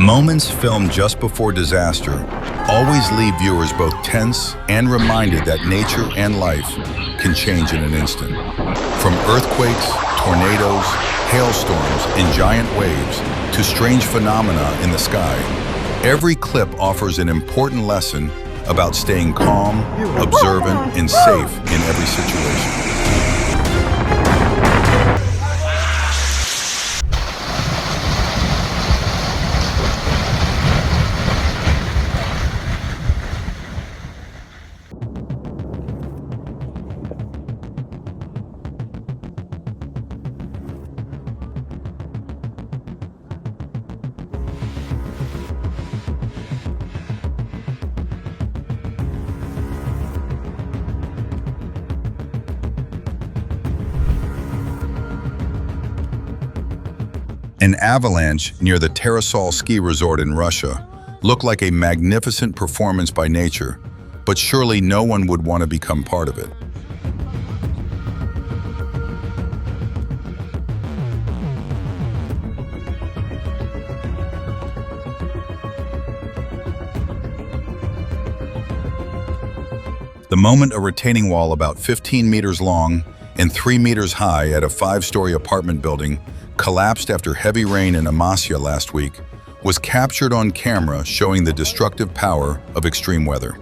Moments filmed just before disaster always leave viewers both tense and reminded that nature and life can change in an instant. From earthquakes, tornadoes, hailstorms, and giant waves to strange phenomena in the sky, every clip offers an important lesson about staying calm, observant, and safe in every situation. An avalanche near the Terasol ski resort in Russia looked like a magnificent performance by nature, but surely no one would want to become part of it. The moment a retaining wall about 15 meters long and 3 meters high at a 5-story apartment building collapsed after heavy rain in Amasya last week was captured on camera, showing the destructive power of extreme weather.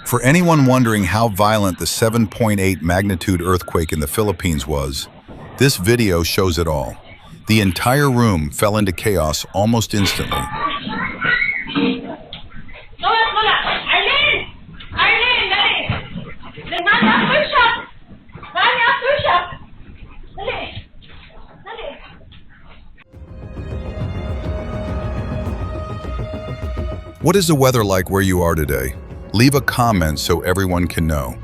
For anyone wondering how violent the 7.8 magnitude earthquake in the Philippines was, this video shows it all. The entire room fell into chaos almost instantly. What is the weather like where you are today? Leave a comment so everyone can know.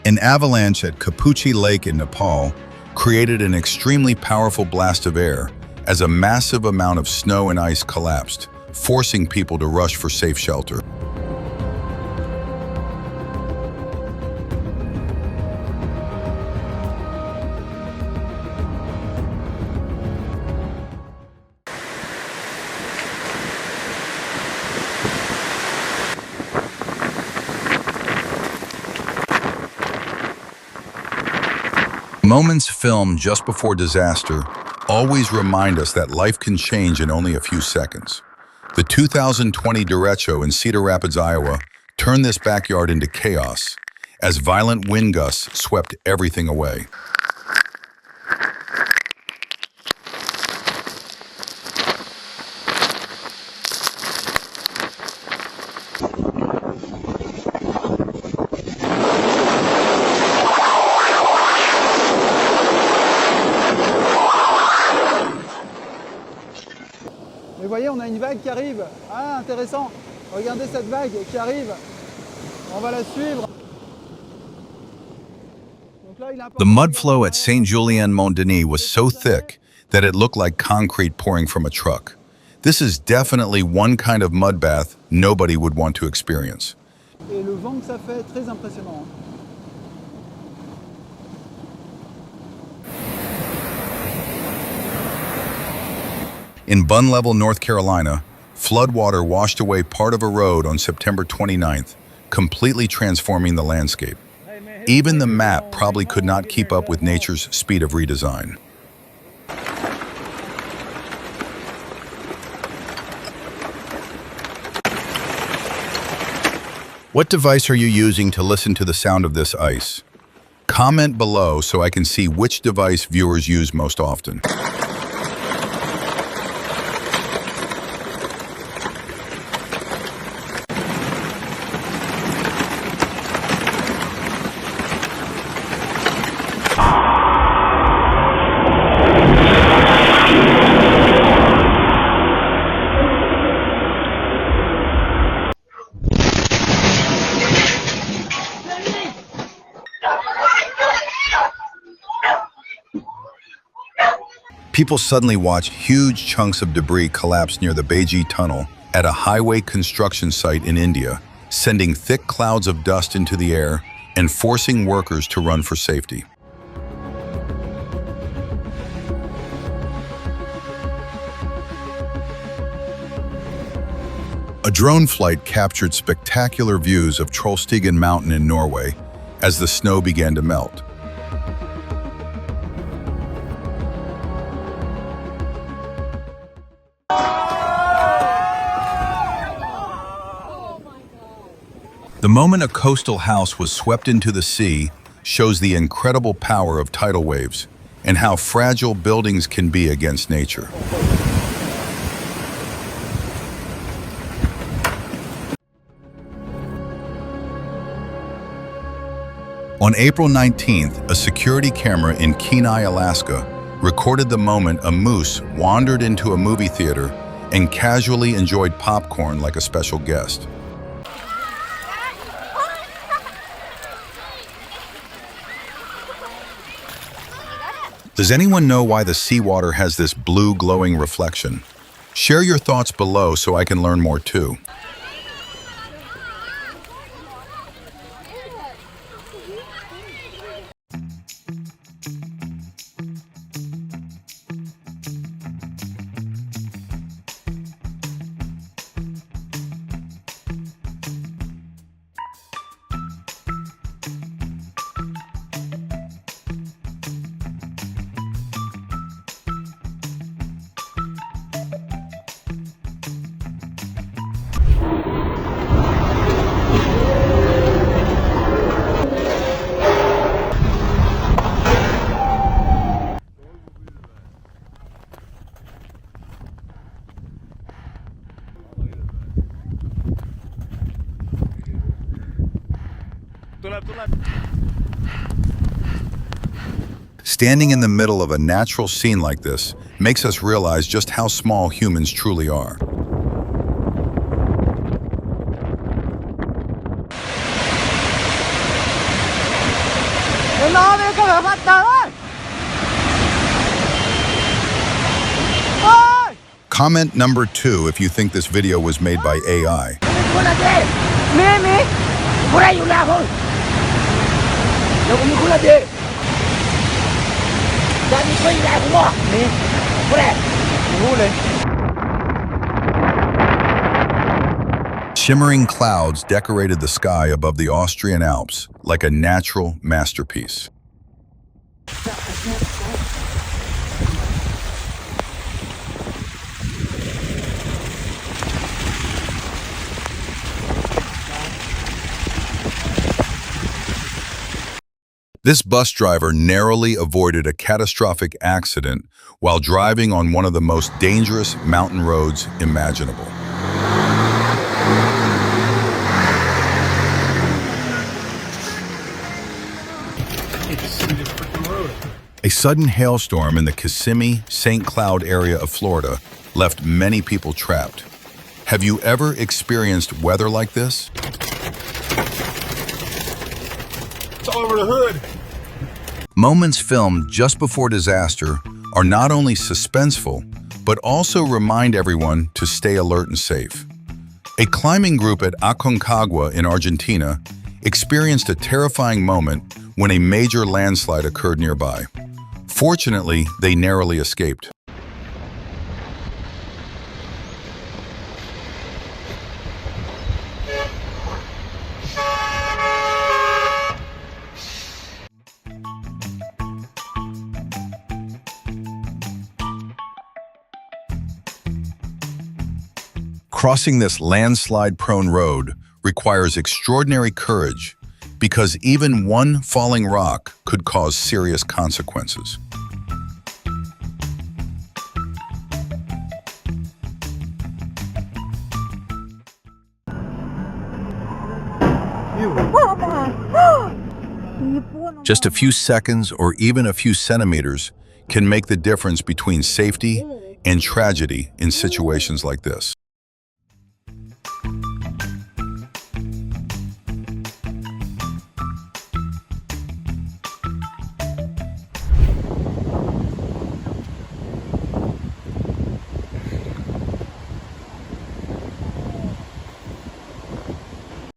An avalanche at Kapuchi Lake in Nepal created an extremely powerful blast of air as a massive amount of snow and ice collapsed, forcing people to rush for safe shelter. Moments filmed just before disaster always remind us that life can change in only a few seconds. The 2020 derecho in Cedar Rapids, Iowa, turned this backyard into chaos as violent wind gusts swept everything away. Mais voyez, on a une vague qui arrive. Ah, intéressant. Regardez cette vague qui arrive. On va la suivre. The mud flow at Saint-Julien-Mont-Denis was so thick that it looked like concrete pouring from a truck. This is definitely one kind of mud bath nobody would want to experience. Et le vent que ça fait, très impressionnant. In Bun Level, North Carolina, floodwater washed away part of a road on September 29th, completely transforming the landscape. Even the map probably could not keep up with nature's speed of redesign. What device are you using to listen to the sound of this ice? Comment below so I can see which device viewers use most often. People suddenly watch huge chunks of debris collapse near the Beji Tunnel at a highway construction site in India, sending thick clouds of dust into the air and forcing workers to run for safety. A drone flight captured spectacular views of Trollstigen Mountain in Norway as the snow began to melt. The moment a coastal house was swept into the sea shows the incredible power of tidal waves and how fragile buildings can be against nature. On April 19th, a security camera in Kenai, Alaska, recorded the moment a moose wandered into a movie theater and casually enjoyed popcorn like a special guest. Does anyone know why the seawater has this blue glowing reflection? Share your thoughts below so I can learn more too. Standing in the middle of a natural scene like this makes us realize just how small humans truly are. Comment number 2 if you think this video was made by AI. Shimmering clouds decorated the sky above the Austrian Alps like a natural masterpiece. This bus driver narrowly avoided a catastrophic accident while driving on one of the most dangerous mountain roads imaginable. A sudden hailstorm in the Kissimmee, St. Cloud area of Florida left many people trapped. Have you ever experienced weather like this? It's all over the hood. Moments filmed just before disaster are not only suspenseful, but also remind everyone to stay alert and safe. A climbing group at Aconcagua in Argentina experienced a terrifying moment when a major landslide occurred nearby. Fortunately, they narrowly escaped. Crossing this landslide-prone road requires extraordinary courage because even one falling rock could cause serious consequences. Just a few seconds or even a few centimeters can make the difference between safety and tragedy in situations like this.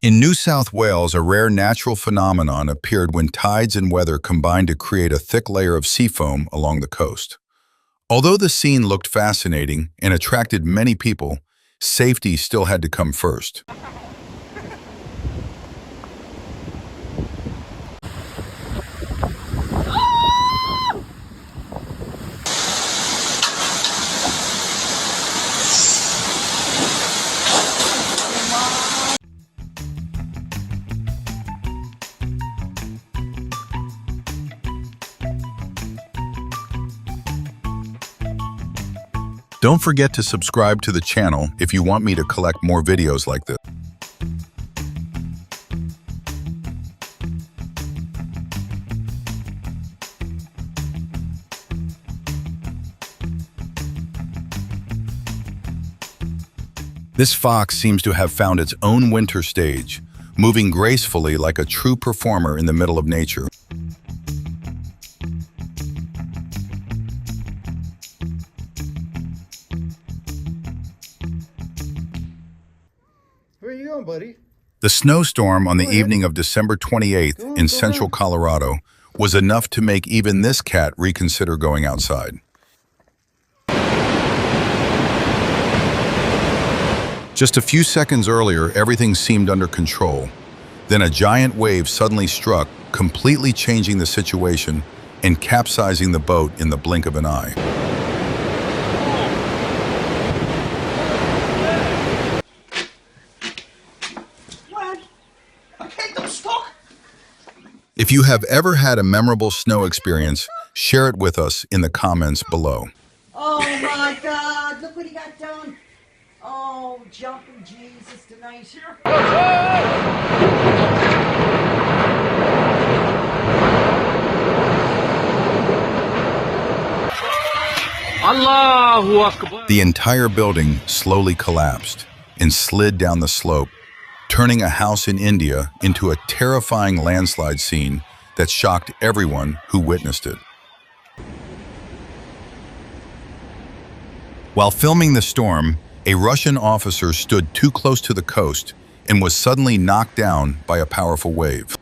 In New South Wales, a rare natural phenomenon appeared when tides and weather combined to create a thick layer of sea foam along the coast. Although the scene looked fascinating and attracted many people, safety still had to come first. Don't forget to subscribe to the channel if you want me to collect more videos like this. This fox seems to have found its own winter stage, moving gracefully like a true performer in the middle of nature. Where you going, buddy? The snowstorm on the evening of December 28th in central Colorado was enough to make even this cat reconsider going outside. Just a few seconds earlier, everything seemed under control. Then a giant wave suddenly struck, completely changing the situation and capsizing the boat in the blink of an eye. If you have ever had a memorable snow experience, share it with us in the comments below. Oh my God, look what he got done. Oh, jumping Jesus tonight. Allahu Akbar. The entire building slowly collapsed and slid down the slope, turning a house in India into a terrifying landslide scene that shocked everyone who witnessed it. While filming the storm, a Russian officer stood too close to the coast and was suddenly knocked down by a powerful wave.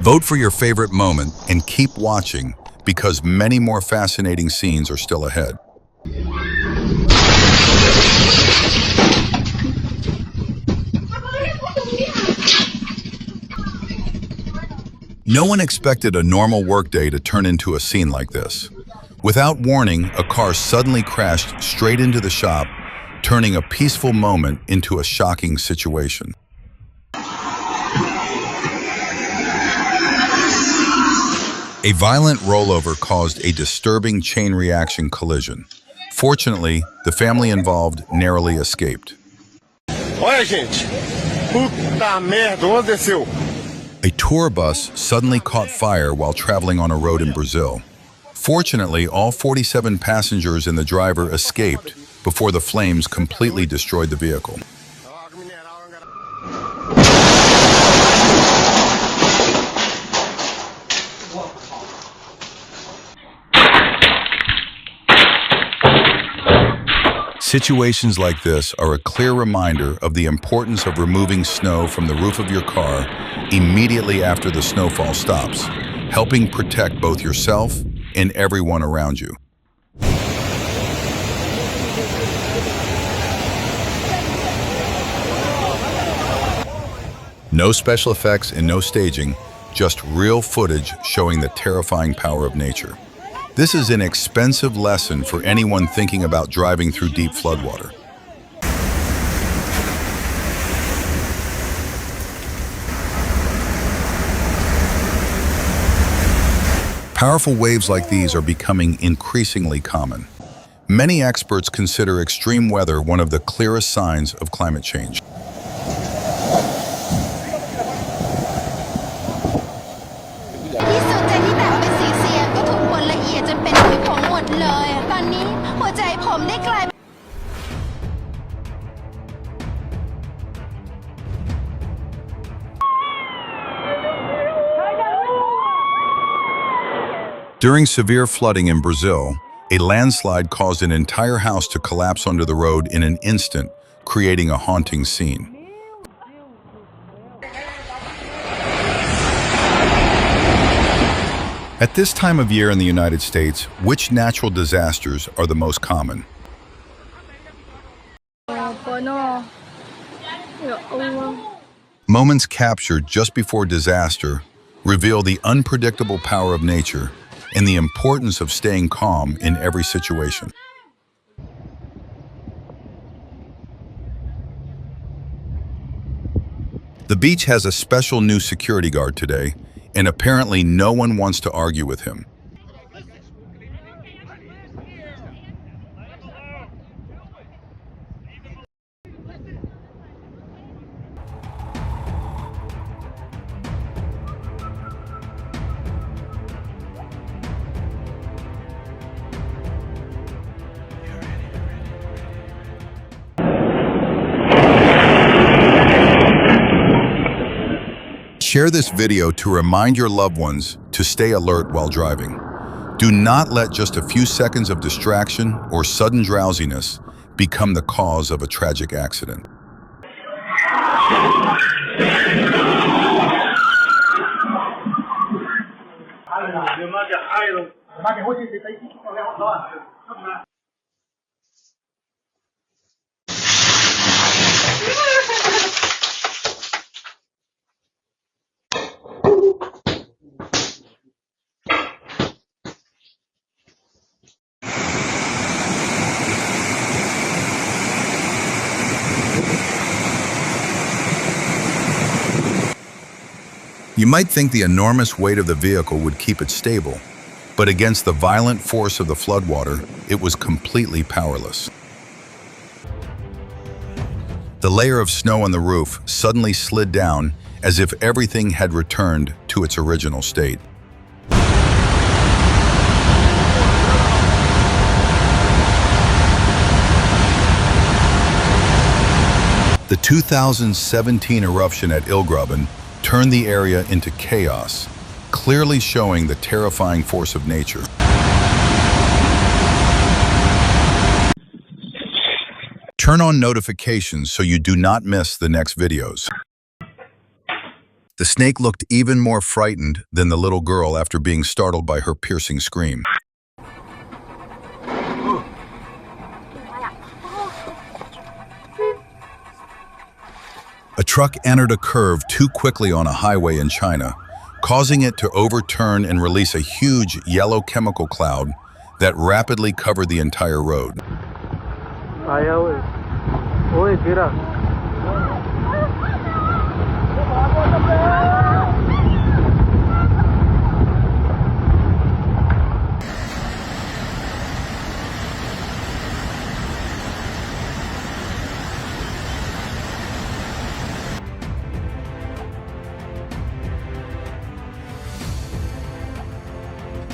Vote for your favorite moment and keep watching because many more fascinating scenes are still ahead. No one expected a normal workday to turn into a scene like this. Without warning, a car suddenly crashed straight into the shop, turning a peaceful moment into a shocking situation. A violent rollover caused a disturbing chain reaction collision. Fortunately, the family involved narrowly escaped. Olha, gente. Puta merda, onde desceu? A tour bus suddenly caught fire while traveling on a road in Brazil. Fortunately, all 47 passengers and the driver escaped before the flames completely destroyed the vehicle. Situations like this are a clear reminder of the importance of removing snow from the roof of your car immediately after the snowfall stops, helping protect both yourself and everyone around you. No special effects and no staging, just real footage showing the terrifying power of nature. This is an expensive lesson for anyone thinking about driving through deep floodwater. Powerful waves like these are becoming increasingly common. Many experts consider extreme weather one of the clearest signs of climate change. Isso, Taliba! During severe flooding in Brazil, a landslide caused an entire house to collapse onto the road in an instant, creating a haunting scene. At this time of year in the United States, which natural disasters are the most common? Moments captured just before disaster reveal the unpredictable power of nature and the importance of staying calm in every situation. The beach has a special new security guard today, and apparently no one wants to argue with him. Share this video to remind your loved ones to stay alert while driving. Do not let just a few seconds of distraction or sudden drowsiness become the cause of a tragic accident. You might think the enormous weight of the vehicle would keep it stable, but against the violent force of the floodwater, it was completely powerless. The layer of snow on the roof suddenly slid down as if everything had returned to its original state. The 2017 eruption at Ilgraben turned the area into chaos, clearly showing the terrifying force of nature. Turn on notifications so you do not miss the next videos. The snake looked even more frightened than the little girl after being startled by her piercing scream. A truck entered a curve too quickly on a highway in China, causing it to overturn and release a huge yellow chemical cloud that rapidly covered the entire road.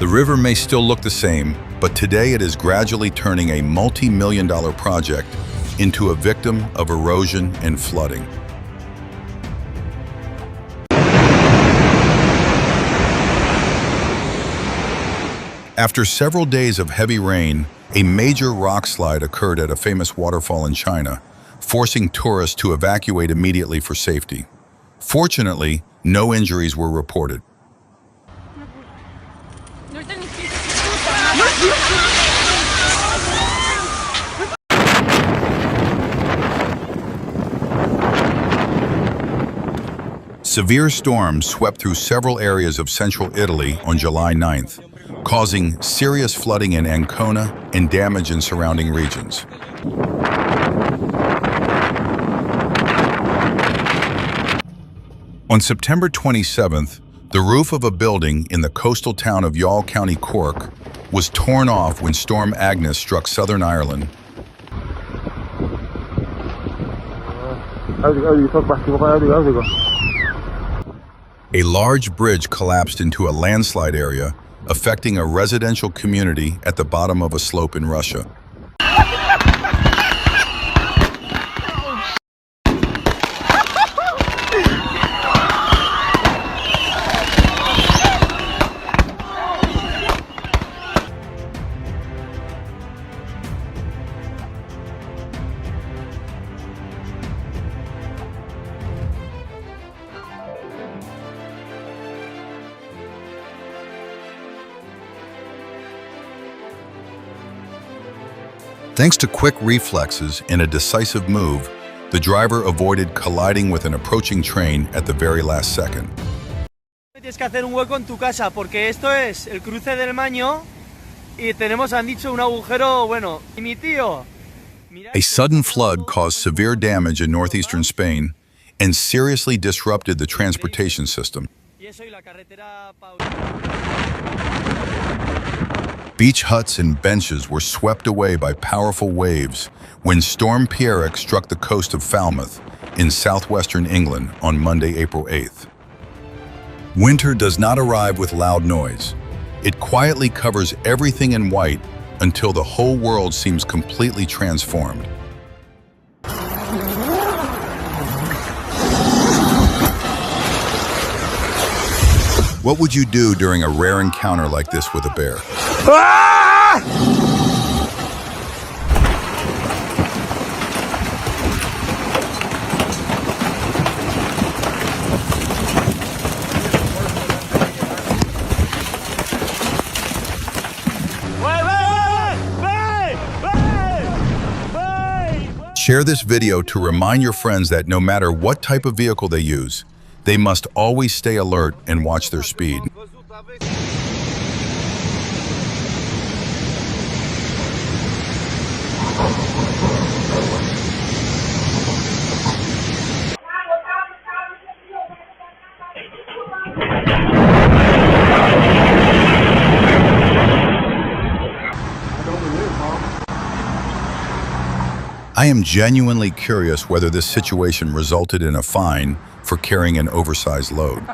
The river may still look the same, but today it is gradually turning a multi-million-dollar project into a victim of erosion and flooding. After several days of heavy rain, a major rock slide occurred at a famous waterfall in China, forcing tourists to evacuate immediately for safety. Fortunately, no injuries were reported. Severe storms swept through several areas of central Italy on July 9th, causing serious flooding in Ancona and damage in surrounding regions. On September 27th, the roof of a building in the coastal town of Youghal, County Cork, was torn off when Storm Agnes struck southern Ireland. A large bridge collapsed into a landslide area, affecting a residential community at the bottom of a slope in Russia. Thanks to quick reflexes and a decisive move, the driver avoided colliding with an approaching train at the very last second. Tienes que hacer un hueco en tu casa porque esto es el cruce del Maño y tenemos, han dicho, un agujero, bueno, y mi tío. A sudden flood caused severe damage in northeastern Spain and seriously disrupted the transportation system. Beach huts and benches were swept away by powerful waves when Storm Pierre struck the coast of Falmouth in southwestern England on Monday, April 8th. Winter does not arrive with loud noise. It quietly covers everything in white until the whole world seems completely transformed. What would you do during a rare encounter like this with a bear? Share this video to remind your friends that no matter what type of vehicle they use, they must always stay alert and watch their speed. I am genuinely curious whether this situation resulted in a fine for carrying an oversized load.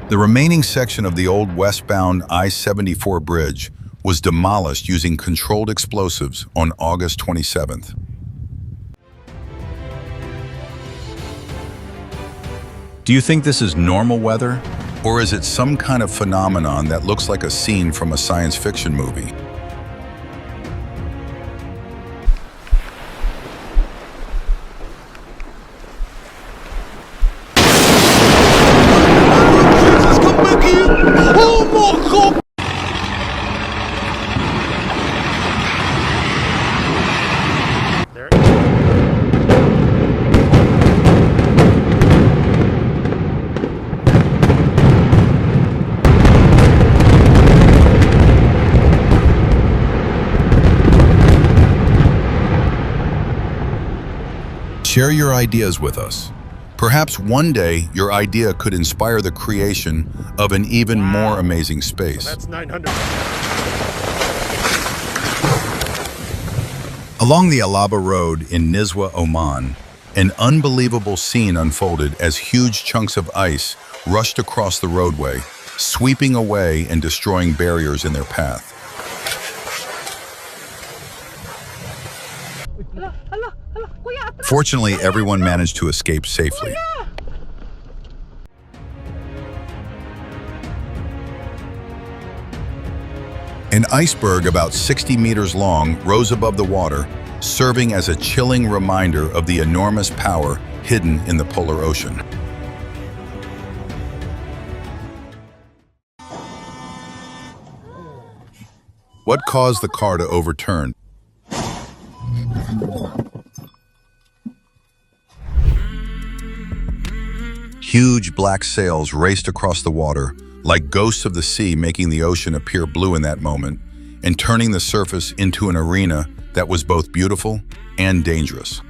The remaining section of the old westbound I-74 bridge was demolished using controlled explosives on August 27th. Do you think this is normal weather? Or is it some kind of phenomenon that looks like a scene from a science fiction movie? Share your ideas with us. Perhaps one day your idea could inspire the creation of an even more amazing space. That's 900. Along the Alaba Road in Nizwa, Oman, an unbelievable scene unfolded as huge chunks of ice rushed across the roadway, sweeping away and destroying barriers in their path. Fortunately, everyone managed to escape safely. An iceberg about 60 meters long rose above the water, serving as a chilling reminder of the enormous power hidden in the polar ocean. What caused the car to overturn? Huge black sails raced across the water, like ghosts of the sea, making the ocean appear blue in that moment, and turning the surface into an arena that was both beautiful and dangerous.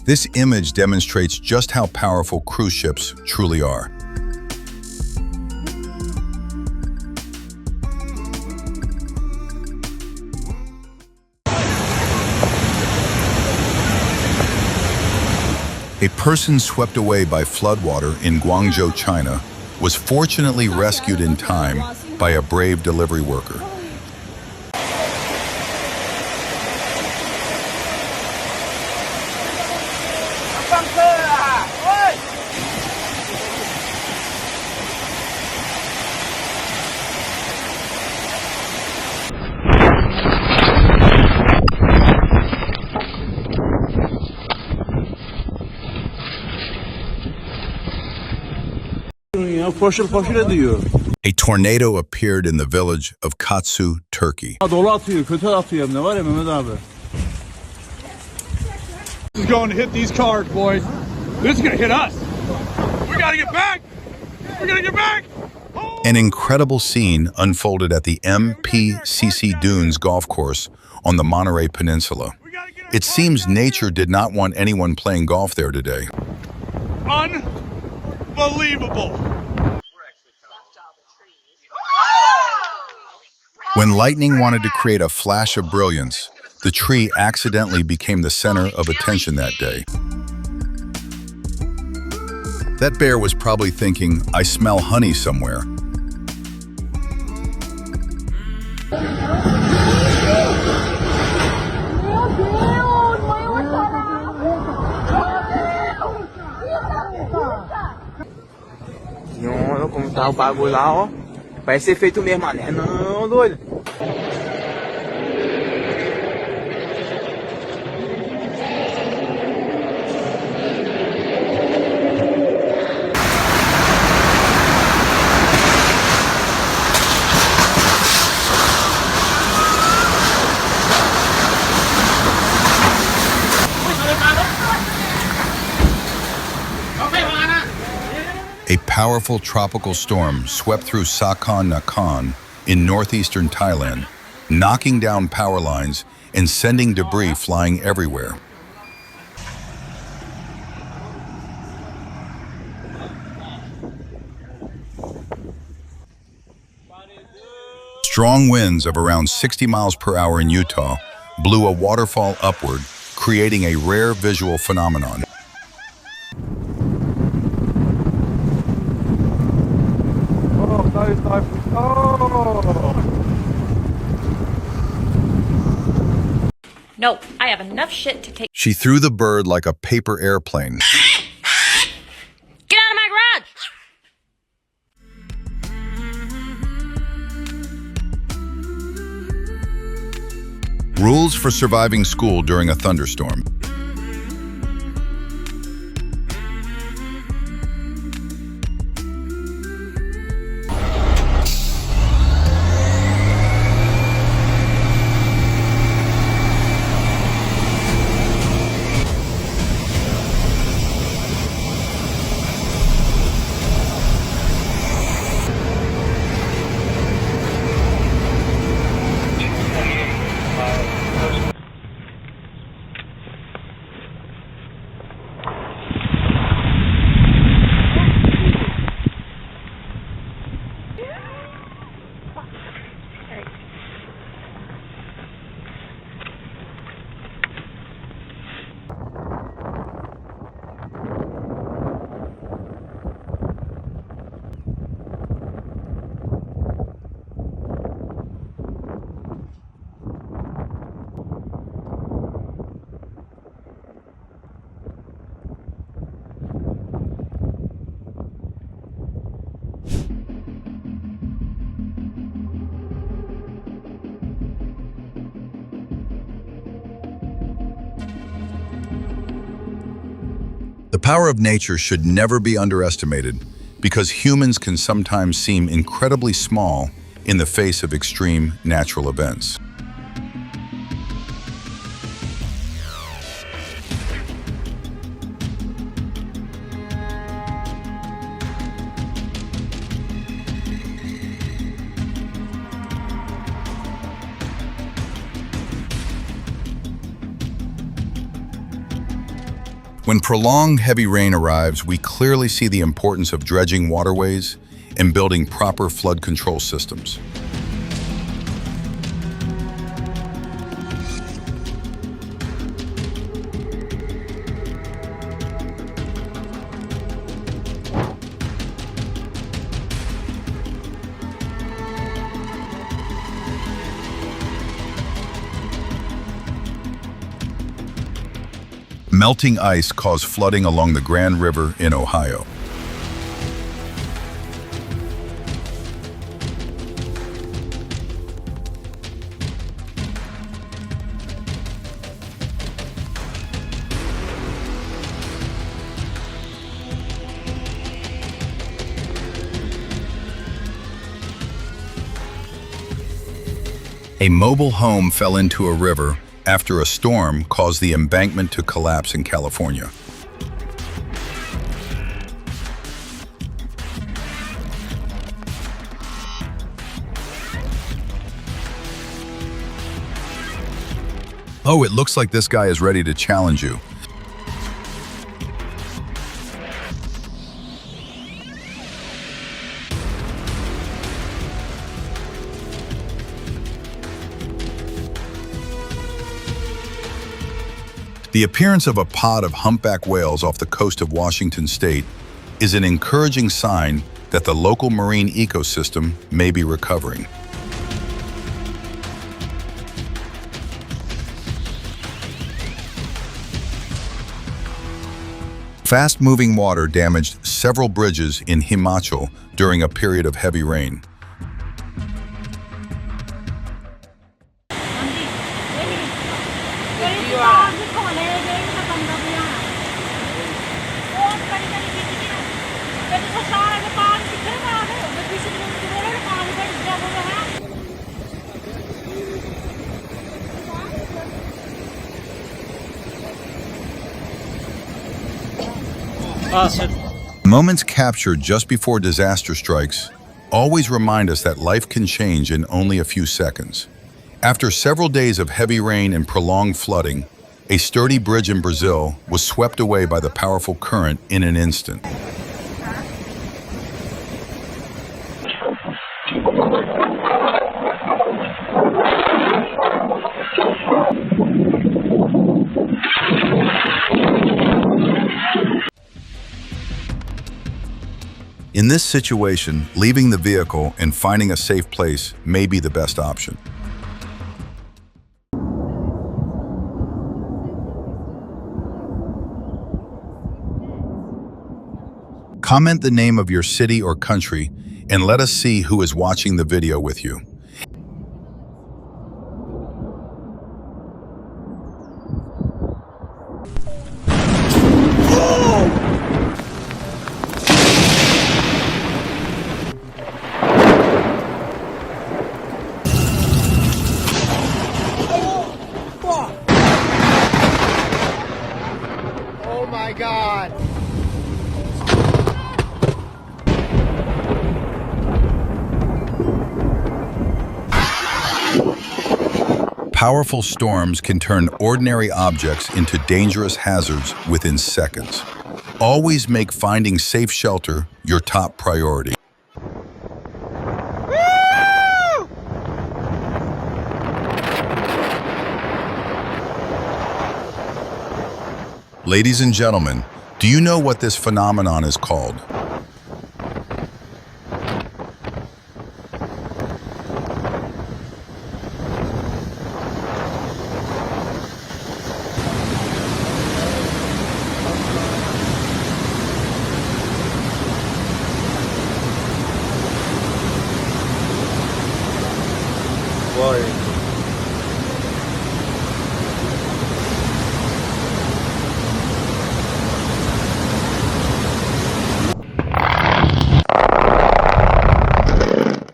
This image demonstrates just how powerful cruise ships truly are. A person swept away by floodwater in Guangzhou, China, was fortunately rescued in time by a brave delivery worker. Ya foşur foşur ediyor. A tornado appeared in the village of Katsu, Turkey. Dolu atıyor, kötü atıyor hem de var ya Mehmet abi. This is going to hit these cars, boys. This is going to hit us. We got to get back. We got to get back. An incredible scene unfolded at the MPCC Dunes golf course on the Monterey Peninsula. It seems nature did not want anyone playing golf there today. Unbelievable. When lightning wanted to create a flash of brilliance, the tree accidentally became the center of attention that day. That bear was probably thinking, I smell honey somewhere. Senhora, como tá o bagulho lá, ó. Parece ser feito mesmo, mané. Não, doido. A powerful tropical storm swept through Sakon Nakhon in northeastern Thailand, knocking down power lines and sending debris flying everywhere. Strong winds of around 60 miles per hour in Utah blew a waterfall upward, creating a rare visual phenomenon. No, I have enough shit to take. She threw the bird like a paper airplane. Get out of my garage! Rules for surviving school during a thunderstorm. The power of nature should never be underestimated because humans can sometimes seem incredibly small in the face of extreme natural events. When prolonged heavy rain arrives, we clearly see the importance of dredging waterways and building proper flood control systems. Melting ice caused flooding along the Grand River in Ohio. A mobile home fell into a river after a storm caused the embankment to collapse in California. Oh, it looks like this guy is ready to challenge you. The appearance of a pod of humpback whales off the coast of Washington state is an encouraging sign that the local marine ecosystem may be recovering. Fast-moving water damaged several bridges in Himachal during a period of heavy rain. Moments captured just before disaster strikes always remind us that life can change in only a few seconds. After several days of heavy rain and prolonged flooding, a sturdy bridge in Brazil was swept away by the powerful current in an instant. In this situation, leaving the vehicle and finding a safe place may be the best option. Comment the name of your city or country and let us see who is watching the video with you. Oh my God. Powerful storms can turn ordinary objects into dangerous hazards within seconds. Always make finding safe shelter your top priority. Ladies and gentlemen, do you know what this phenomenon is called?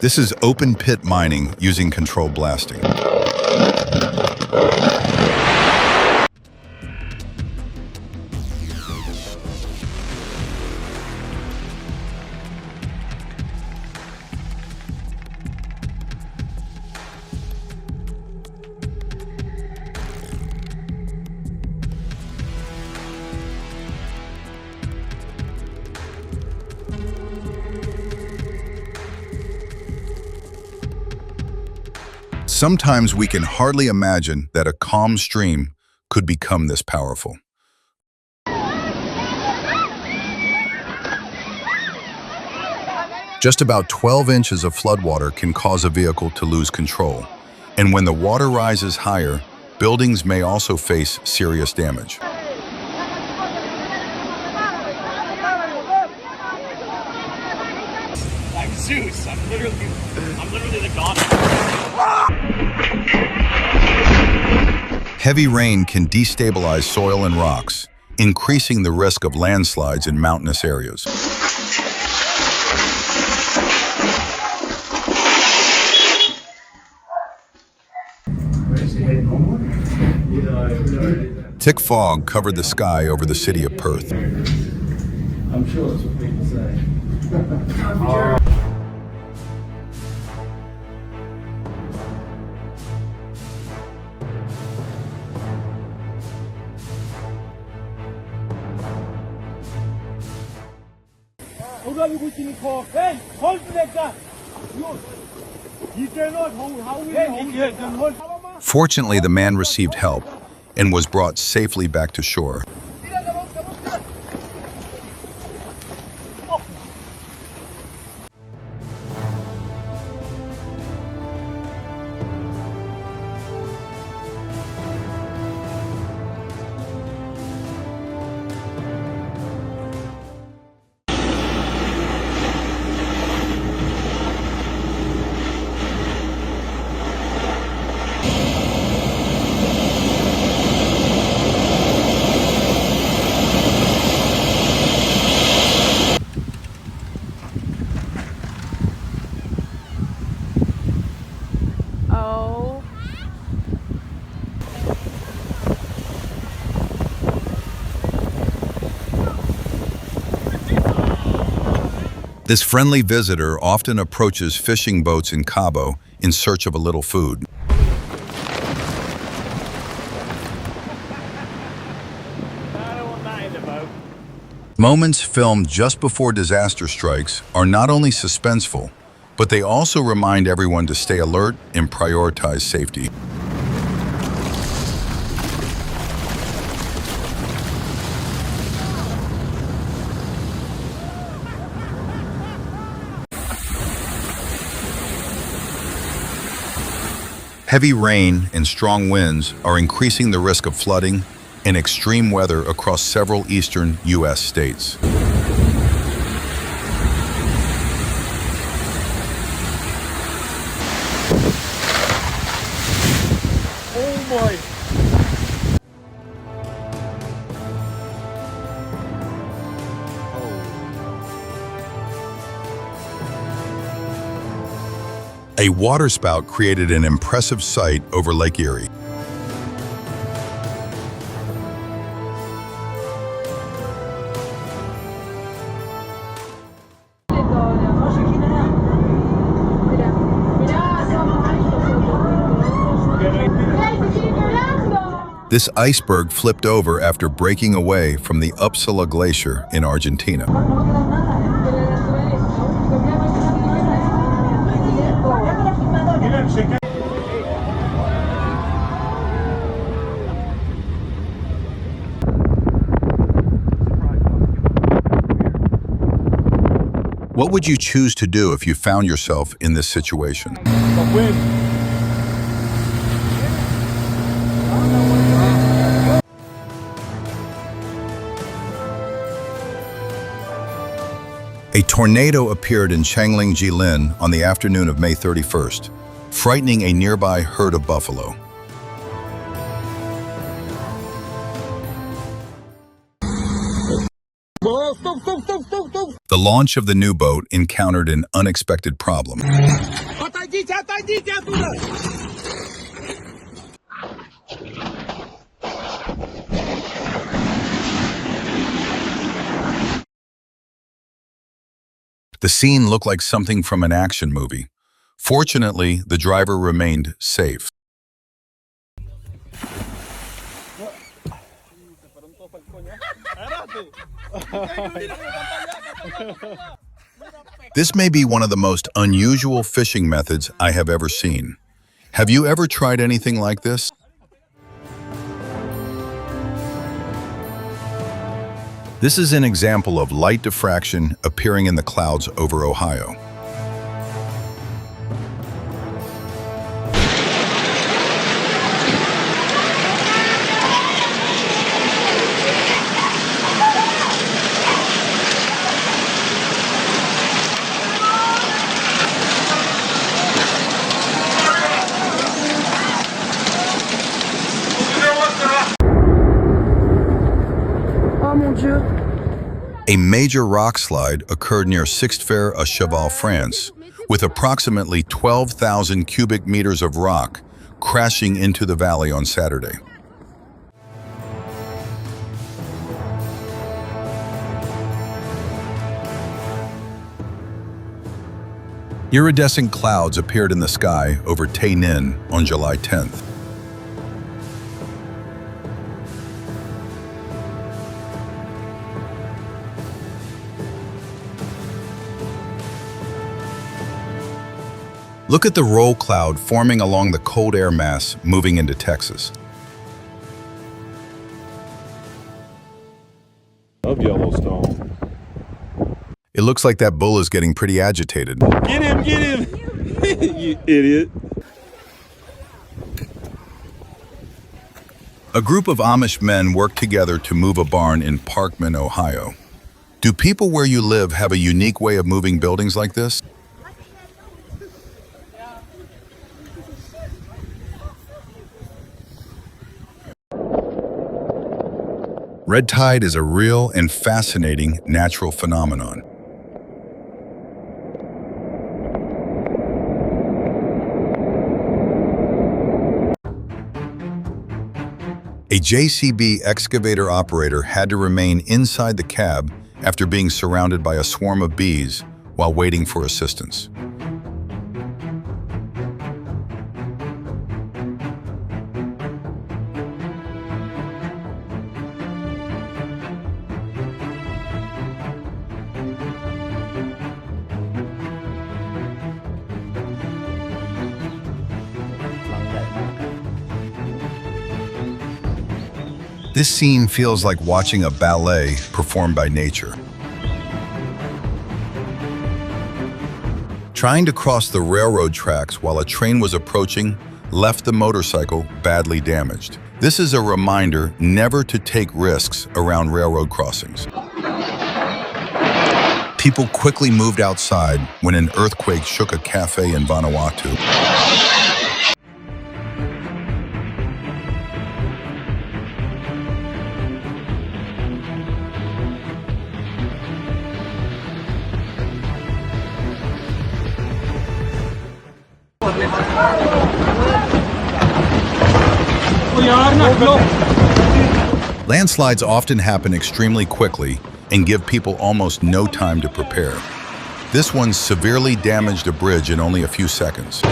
This is open pit mining using controlled blasting. Sometimes we can hardly imagine that a calm stream could become this powerful. Just about 12 inches of floodwater can cause a vehicle to lose control. And when the water rises higher, buildings may also face serious damage. I'm Zeus. I'm literally the god. Heavy rain can destabilize soil and rocks, increasing the risk of landslides in mountainous areas. Thick fog covered the sky over the city of Perth. I'm sure that's what people say. Fortunately, the man received help and was brought safely back to shore. Oh. This friendly visitor often approaches fishing boats in Cabo in search of a little food. Moments filmed just before disaster strikes are not only suspenseful, but they also remind everyone to stay alert and prioritize safety. Heavy rain and strong winds are increasing the risk of flooding and extreme weather across several eastern U.S. states. Oh boy. A waterspout created an impressive sight over Lake Erie. This iceberg flipped over after breaking away from the Uppsala Glacier in Argentina. What would you choose to do if you found yourself in this situation? A tornado appeared in Changling Jilin on the afternoon of May 31st, frightening a nearby herd of buffalo. The launch of the new boat encountered an unexpected problem. The scene looked like something from an action movie. Fortunately, the driver remained safe. This may be one of the most unusual fishing methods I have ever seen. Have you ever tried anything like this? This is an example of light diffraction appearing in the clouds over Ohio. A major rock slide occurred near Sixth Fair à Cheval, France, with approximately 12,000 cubic meters of rock crashing into the valley on Saturday. Iridescent clouds appeared in the sky over Tay Ninh on July 10th. Look at the roll cloud forming along the cold air mass moving into Texas. Of Yellowstone. It looks like that bull is getting pretty agitated. Get him, you idiot. A group of Amish men work together to move a barn in Parkman, Ohio. Do people where you live have a unique way of moving buildings like this? Red tide is a real and fascinating natural phenomenon. A JCB excavator operator had to remain inside the cab after being surrounded by a swarm of bees while waiting for assistance. This scene feels like watching a ballet performed by nature. Trying to cross the railroad tracks while a train was approaching left the motorcycle badly damaged. This is a reminder never to take risks around railroad crossings. People quickly moved outside when an earthquake shook a cafe in Vanuatu. Landslides often happen extremely quickly and give people almost no time to prepare. This one severely damaged a bridge in only a few seconds.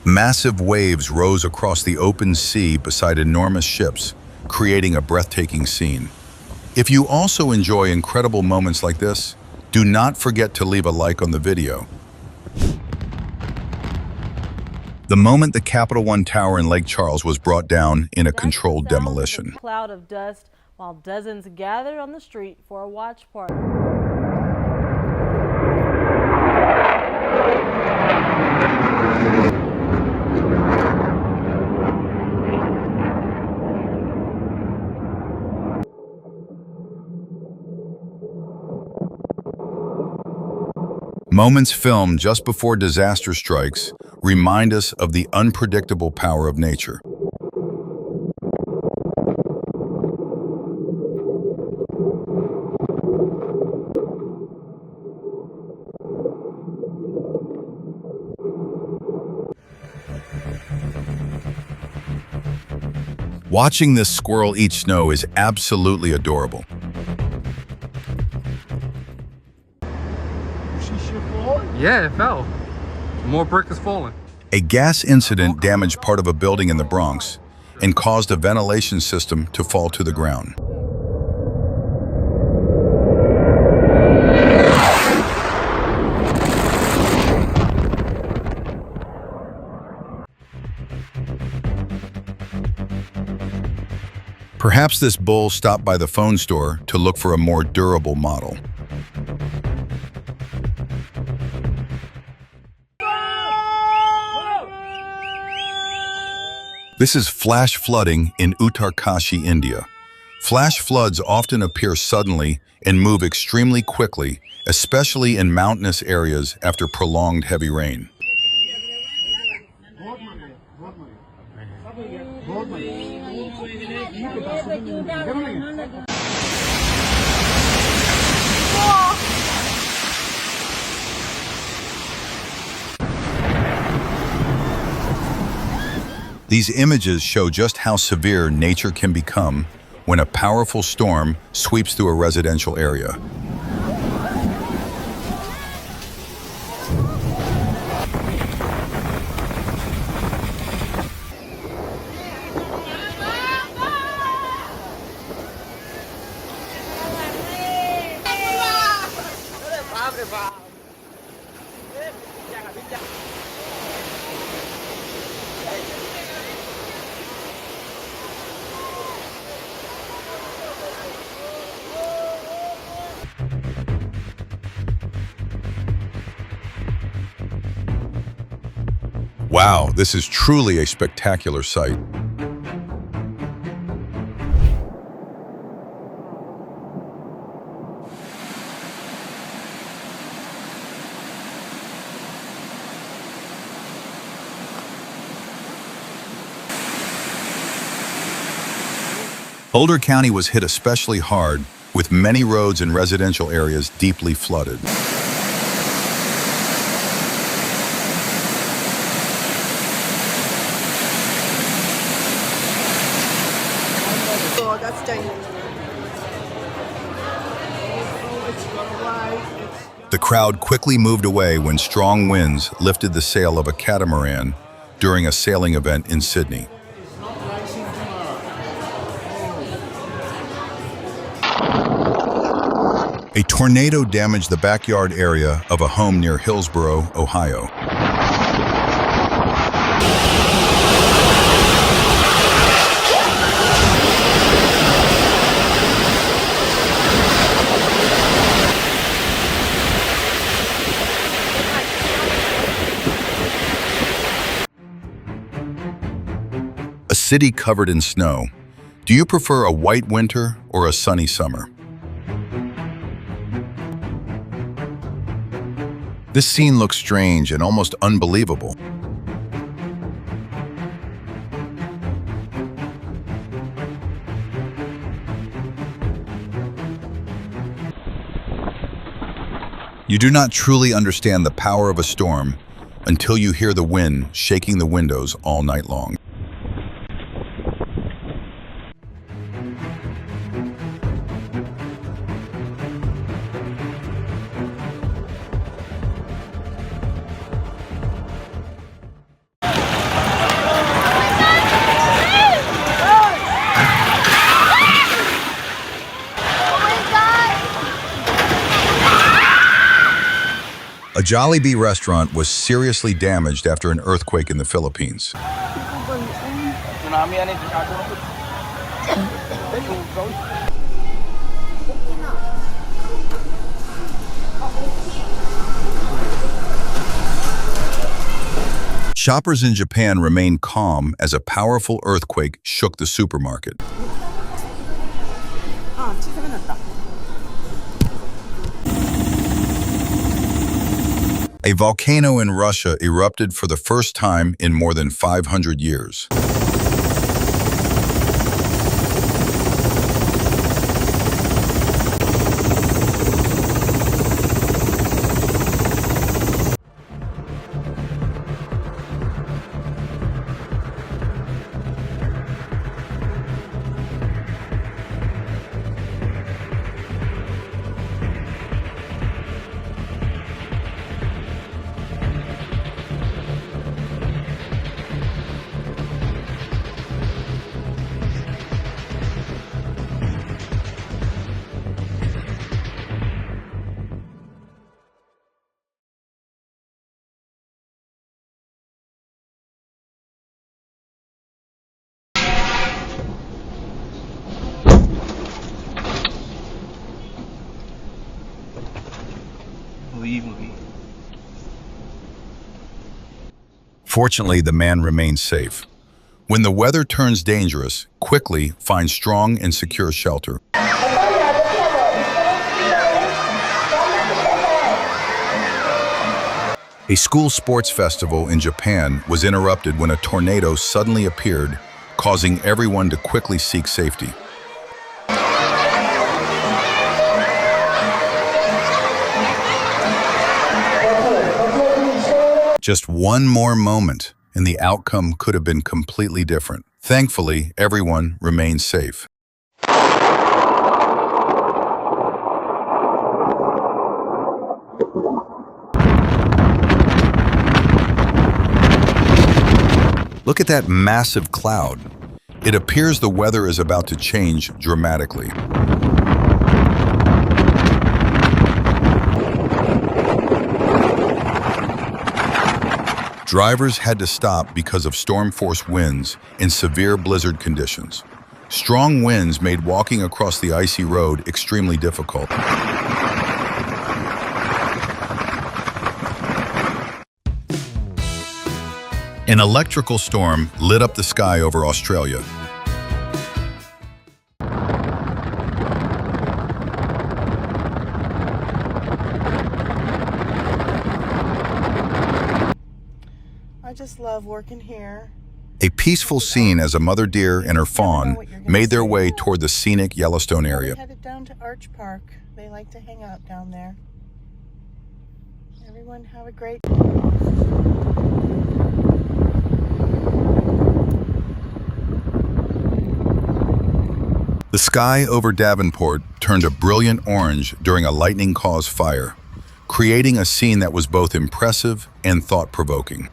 Massive waves rose across the open sea beside enormous ships, creating a breathtaking scene. If you also enjoy incredible moments like this, do not forget to leave a like on the video. The moment the Capital One Tower in Lake Charles was brought down in a controlled demolition. Cloud of dust while dozens gathered on the street for a watch party. Moments filmed just before disaster strikes remind us of the unpredictable power of nature. Watching this squirrel eat snow is absolutely adorable. Yeah, it fell. More brick is falling. A gas incident damaged part of a building in the Bronx and caused a ventilation system to fall to the ground. Perhaps this bull stopped by the phone store to look for a more durable model. This is flash flooding in Uttarkashi, India. Flash floods often appear suddenly and move extremely quickly, especially in mountainous areas after prolonged heavy rain. These images show just how severe nature can become when a powerful storm sweeps through a residential area. Wow, this is truly a spectacular sight. Boulder County was hit especially hard, with many roads and residential areas deeply flooded. Oh, that's dangerous. The crowd quickly moved away when strong winds lifted the sail of a catamaran during a sailing event in Sydney. A tornado damaged the backyard area of a home near Hillsboro, Ohio. A city covered in snow. Do you prefer a white winter or a sunny summer? This scene looks strange and almost unbelievable. You do not truly understand the power of a storm until you hear the wind shaking the windows all night long. A Jollibee restaurant was seriously damaged after an earthquake in the Philippines. Shoppers in Japan remained calm as a powerful earthquake shook the supermarket. A volcano in Russia erupted for the first time in more than 500 years. Fortunately, the man remained safe. When the weather turns dangerous, quickly find strong and secure shelter. A school sports festival in Japan was interrupted when a tornado suddenly appeared, causing everyone to quickly seek safety. Just one more moment, and the outcome could have been completely different. Thankfully, everyone remains safe. Look at that massive cloud. It appears the weather is about to change dramatically. Drivers had to stop because of storm-force winds and severe blizzard conditions. Strong winds made walking across the icy road extremely difficult. An electrical storm lit up the sky over Australia. I just love working here. A peaceful scene as a mother deer and her fawn made their way toward the scenic Yellowstone area. We're headed down to Arch Park. They like to hang out down there. Everyone have a great... The sky over Davenport turned a brilliant orange during a lightning-caused fire, creating a scene that was both impressive and thought-provoking.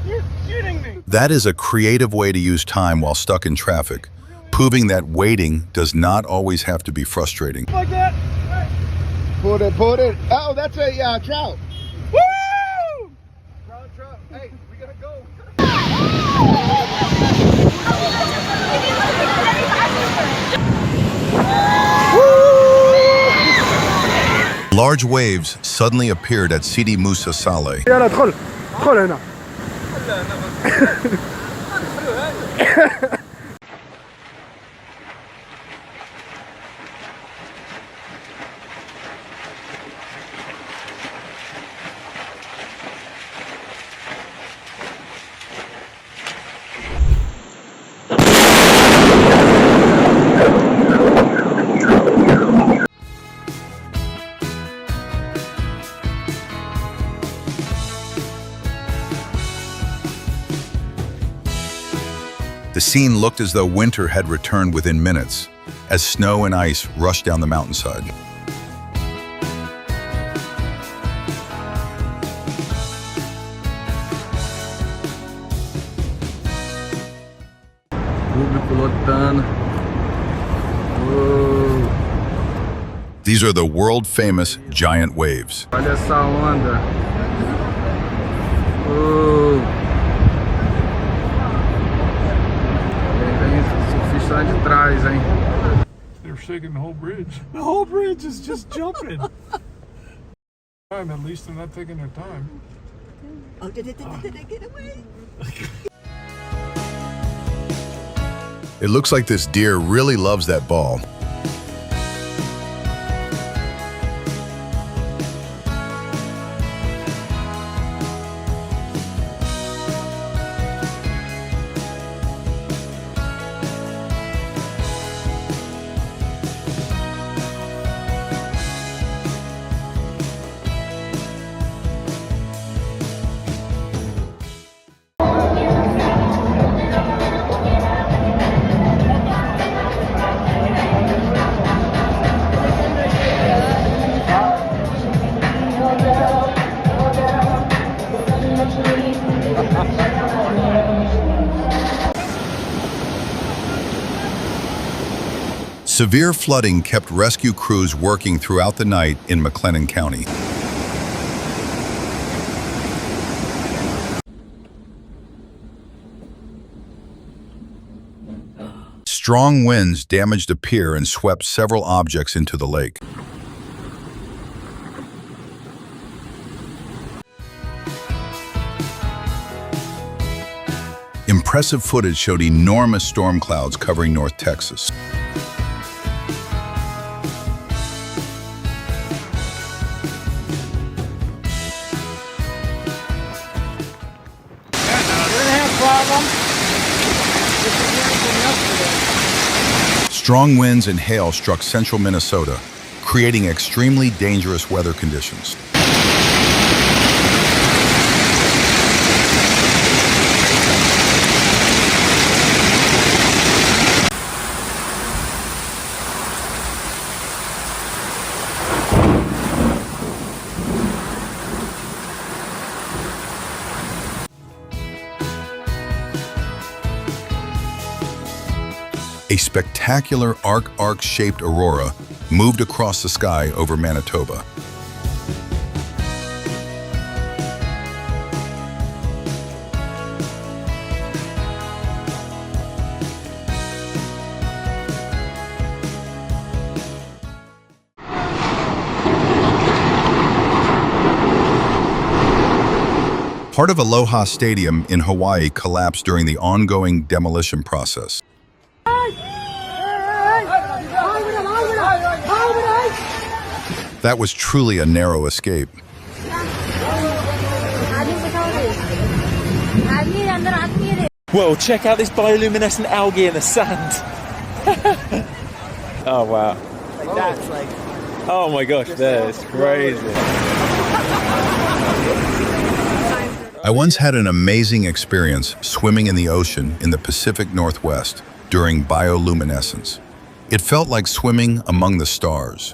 You're kidding me. That is a creative way to use time while stuck in traffic, proving that waiting does not always have to be frustrating. Like that. Put it. Oh, that's a trout. Woo! Trout. Hey, we gotta go. Large waves suddenly appeared at Sidi Moussa Saleh. يلا ادخل هنا. The scene looked as though winter had returned within minutes, as snow and ice rushed down the mountainside. These are the world-famous giant waves. Olha essa onda. Vem surfista de trás, hein? They're shaking the whole bridge. The whole bridge is just jumping. At least they're not taking their time. Oh, did it get away? It looks like this deer really loves that ball. Severe flooding kept rescue crews working throughout the night in McLennan County. Strong winds damaged a pier and swept several objects into the lake. Impressive footage showed enormous storm clouds covering North Texas. Strong winds and hail struck central Minnesota, creating extremely dangerous weather conditions. A spectacular arc-shaped aurora moved across the sky over Manitoba. Part of Aloha Stadium in Hawaii collapsed during the ongoing demolition process. That was truly a narrow escape. Whoa, check out this bioluminescent algae in the sand. Oh, wow. Like that's like... Oh my gosh, that's crazy. I once had an amazing experience swimming in the ocean in the Pacific Northwest during bioluminescence. It felt like swimming among the stars.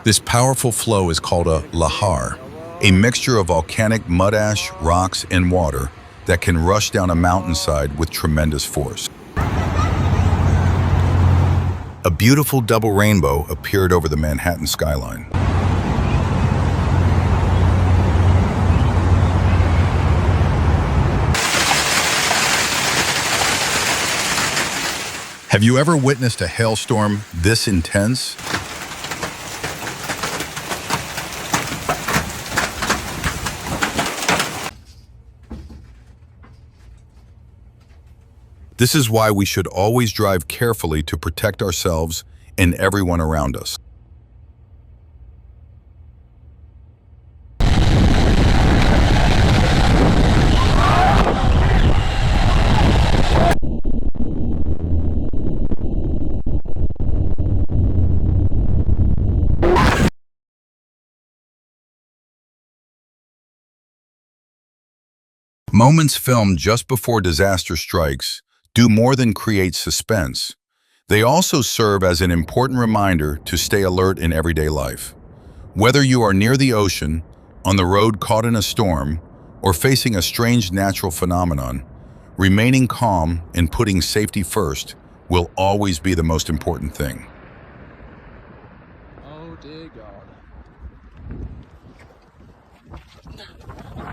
This powerful flow is called a lahar, a mixture of volcanic mud ash, rocks, and water that can rush down a mountainside with tremendous force. A beautiful double rainbow appeared over the Manhattan skyline. Have you ever witnessed a hailstorm this intense? This is why we should always drive carefully to protect ourselves and everyone around us. Moments filmed just before disaster strikes do more than create suspense. They also serve as an important reminder to stay alert in everyday life. Whether you are near the ocean, on the road caught in a storm, or facing a strange natural phenomenon, remaining calm and putting safety first will always be the most important thing.